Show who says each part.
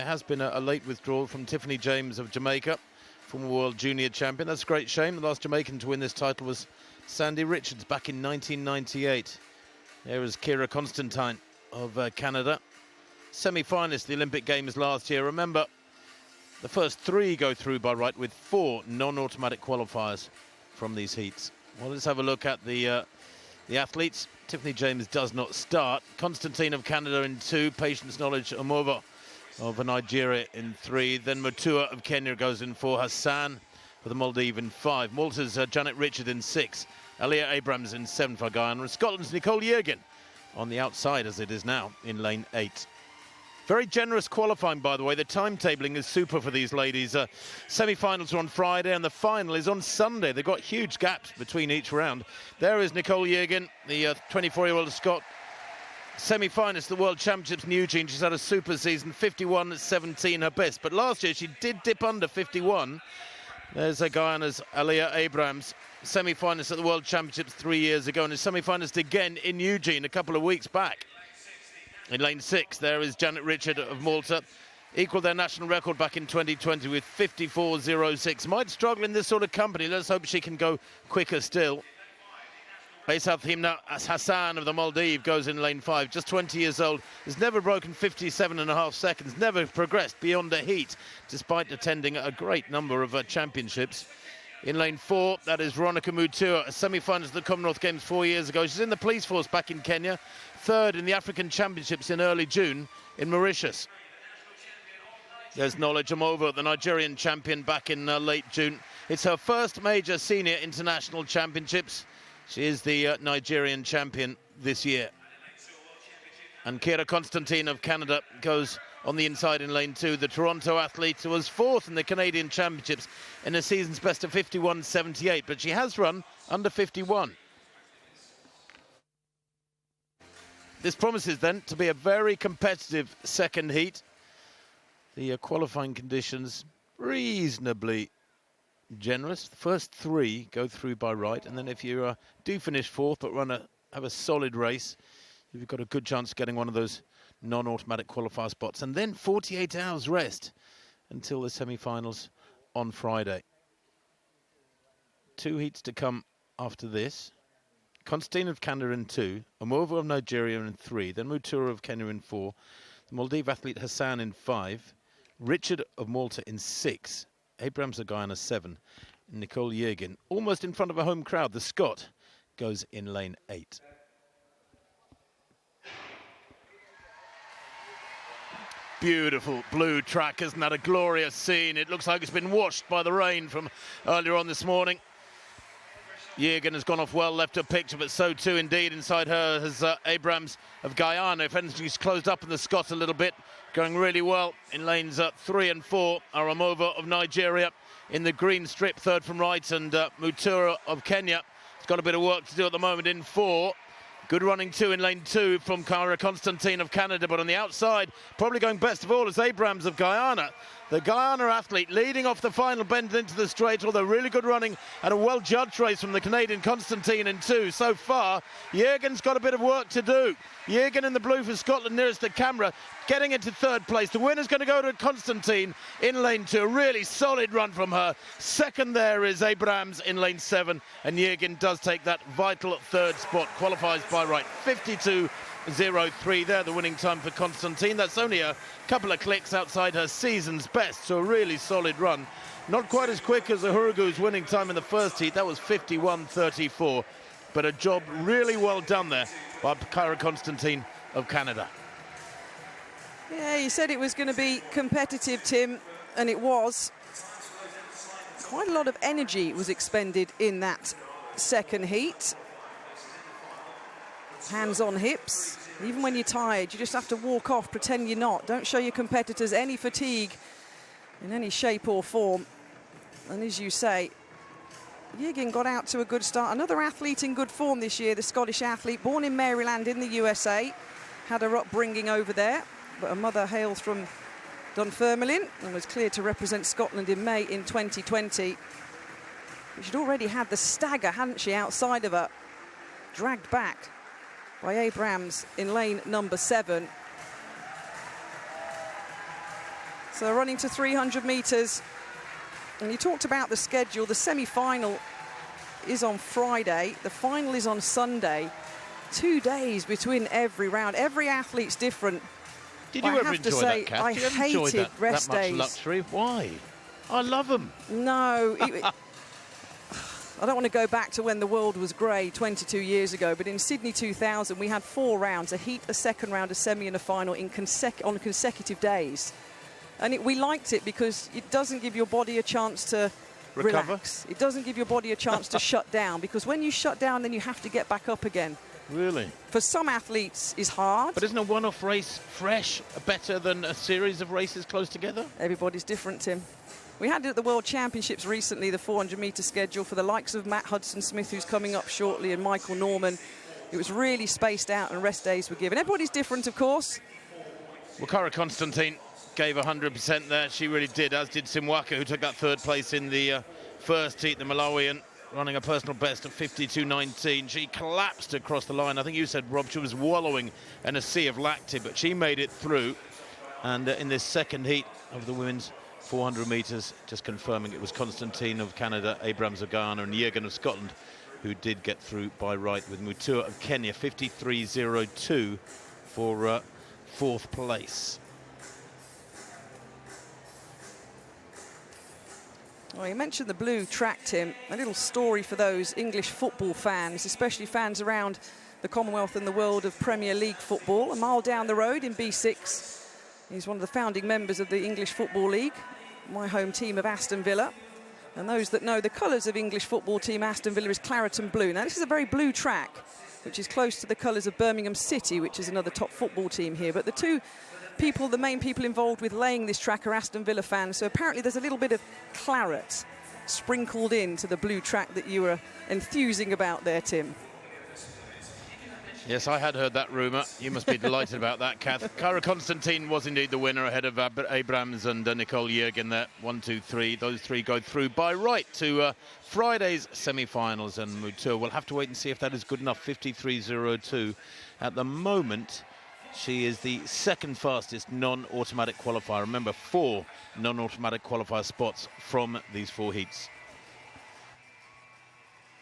Speaker 1: There has been a late withdrawal from Tiffany James of Jamaica, former world junior champion. That's a great shame. The last Jamaican to win this title was Sandy Richards back in 1998. There was Kira Constantine of Canada. Semi-finalist the Olympic Games last year. Remember, the first 3 go through by right with 4 non-automatic qualifiers from these heats. Well, let's have a look at the athletes. Tiffany James does not start. Constantine of Canada in 2. Patience Knowledge Omova of Nigeria in 3. Then Mutua of Kenya goes in 4. Hassan for the Maldives in 5. Malta's Janet Richard in 6. Aliyah Abrams in 7 for Guyana. And Scotland's Nicole Yergin on the outside, as it is now, in lane 8. Very generous qualifying, by the way. The timetabling is super for these ladies. Semi-finals are on Friday and the final is on Sunday. They've got huge gaps between each round. There is Nicole Yergin, the 24-year-old Scot, semi-finalist at the World Championships in Eugene. She's had a super season, 51 at 17, her best. But last year she did dip under 51. There's Guyana's Aliyah Abrams, semi-finalist at the World Championships 3 years ago, and is semi-finalist again in Eugene a couple of weeks back. In lane 6, there is Janet Richard of Malta. Equalled their national record back in 2020 with 54.06. Might struggle in this sort of company. Let's hope she can go quicker still. South Himna Hassan of the Maldives goes in lane 5. Just 20 years old. Has never broken 57.5 seconds. Never progressed beyond a heat, despite attending a great number of championships. In lane 4, that is Veronica Mutua, a semi-finalist at the Commonwealth Games 4 years ago. She's in the police force back in Kenya. 3rd in the African Championships in early June in Mauritius. There's Knowledge Omova, the Nigerian champion, back in late June. It's her first major senior international championships. She is the Nigerian champion this year. And Kira Constantine of Canada goes on the inside in lane 2. The Toronto athlete was 4th in the Canadian Championships in a season's best of 51.78, but she has run under 51. This promises then to be a very competitive second heat. The qualifying conditions reasonably generous. The first 3 go through by right, and then if you do finish 4th but have a solid race, you've got a good chance of getting one of those non-automatic qualifier spots, and then 48 hours rest until the semi-finals on Friday. 2 heats to come after this. Constantine of Canada in 2, Omova of Nigeria in 3, then Mutura of Kenya in 4, the Maldive athlete Hassan in 5, Richard of Malta in 6, Abrams of Guyana 7, Nicole Yergin, almost in front of a home crowd. The Scot goes in lane 8. Beautiful blue track, isn't that a glorious scene? It looks like it's been washed by the rain from earlier on this morning. Yergin has gone off well, left her picture, but so too indeed inside her has Abrams of Guyana. If anything, she's closed up in the Scot a little bit, going really well in lanes 3 and 4. Aramova of Nigeria in the green strip, 3rd from right, and Mutura of Kenya has got a bit of work to do at the moment in 4. Good running 2 in lane 2 from Kira Constantine of Canada, but on the outside, probably going best of all is Abrams of Guyana. The Guyana athlete leading off the final bend into the straight, although really good running and a well-judged race from the Canadian Constantine in 2. So far, Yergin's got a bit of work to do. Yergin in the blue for Scotland nearest the camera, getting into 3rd place. The winner's going to go to Constantine in lane 2. A really solid run from her. 2nd there is Abrams in lane 7, and Yergin does take that vital 3rd spot. Qualifies by right, 52.03 there, the winning time for Constantine. That's only a couple of clicks outside her season's best, so a really solid run. Not quite as quick as Uhurugu's winning time in the first heat. That was 51.34, but a job really well done there by Kira Constantine of Canada.
Speaker 2: Yeah, you said it was going to be competitive, Tim, and it was. Quite a lot of energy was expended in that second heat. Hands on hips. Even when you're tired, you just have to walk off, pretend you're not. Don't show your competitors any fatigue in any shape or form. And as you say, Yergin got out to a good start. Another athlete in good form this year, the Scottish athlete, born in Maryland in the USA. Had her upbringing over there, but her mother hails from Dunfermline and was cleared to represent Scotland in May in 2020. But she'd already had the stagger, hadn't she, outside of her. Dragged back by Abrams in lane number 7. So running to 300 metres. And you talked about the schedule. The semi-final is on Friday. The final is on Sunday. 2 days between every round. Every athlete's different.
Speaker 1: Did you ever enjoy that, Kath?
Speaker 2: I hated rest days.
Speaker 1: That much luxury? Why? I love them.
Speaker 2: No. I don't want to go back to when the world was grey 22 years ago, but in Sydney 2000, we had 4 rounds, a heat, a second round, a semi and a final on consecutive days. And we liked it because it doesn't give your body a chance to relax. It doesn't give your body a chance to shut down, because when you shut down, then you have to get back up again.
Speaker 1: Really?
Speaker 2: For some athletes, it's hard.
Speaker 1: But isn't a one-off race fresh better than a series of races close together?
Speaker 2: Everybody's different, Tim. We had it at the World Championships recently, the 400-metre schedule for the likes of Matt Hudson-Smith, who's coming up shortly, and Michael Norman. It was really spaced out and rest days were given. Everybody's different, of course.
Speaker 1: Well, Cara Constantine gave 100% there. She really did, as did Simwaka, who took that 3rd place in the first heat, the Malawian, running a personal best of 52.19. She collapsed across the line. I think you said, Rob, she was wallowing in a sea of lactic, but she made it through. And in this second heat of the women's 400 metres, just confirming it was Constantine of Canada, Abrams of Ghana, and Jürgen of Scotland who did get through by right, with Mutua of Kenya 53.02 for 4th place.
Speaker 2: Well, you mentioned the blue track, Tim. A little story for those English football fans, especially fans around the Commonwealth and the world of Premier League football. A mile down the road in B6, he's one of the founding members of the English Football League, my home team of Aston Villa. And those that know the colours of English football team Aston Villa is claret and blue. Now, this is a very blue track, which is close to the colours of Birmingham City, which is another top football team here. But the main people involved with laying this track are Aston Villa fans. So apparently there's a little bit of claret sprinkled into the blue track that you were enthusing about there, Tim.
Speaker 1: Yes, I had heard that rumour. You must be delighted about that, Kath. Cara Constantine was indeed the winner ahead of Abrams and Nicole Jürgen there. 1, 2, 3. Those 3 go through by right to Friday's semi-finals, and Mutua will have to wait and see if that is good enough. 53.02 at the moment. She is the 2nd fastest non-automatic qualifier. Remember, 4 non-automatic qualifier spots from these 4 heats.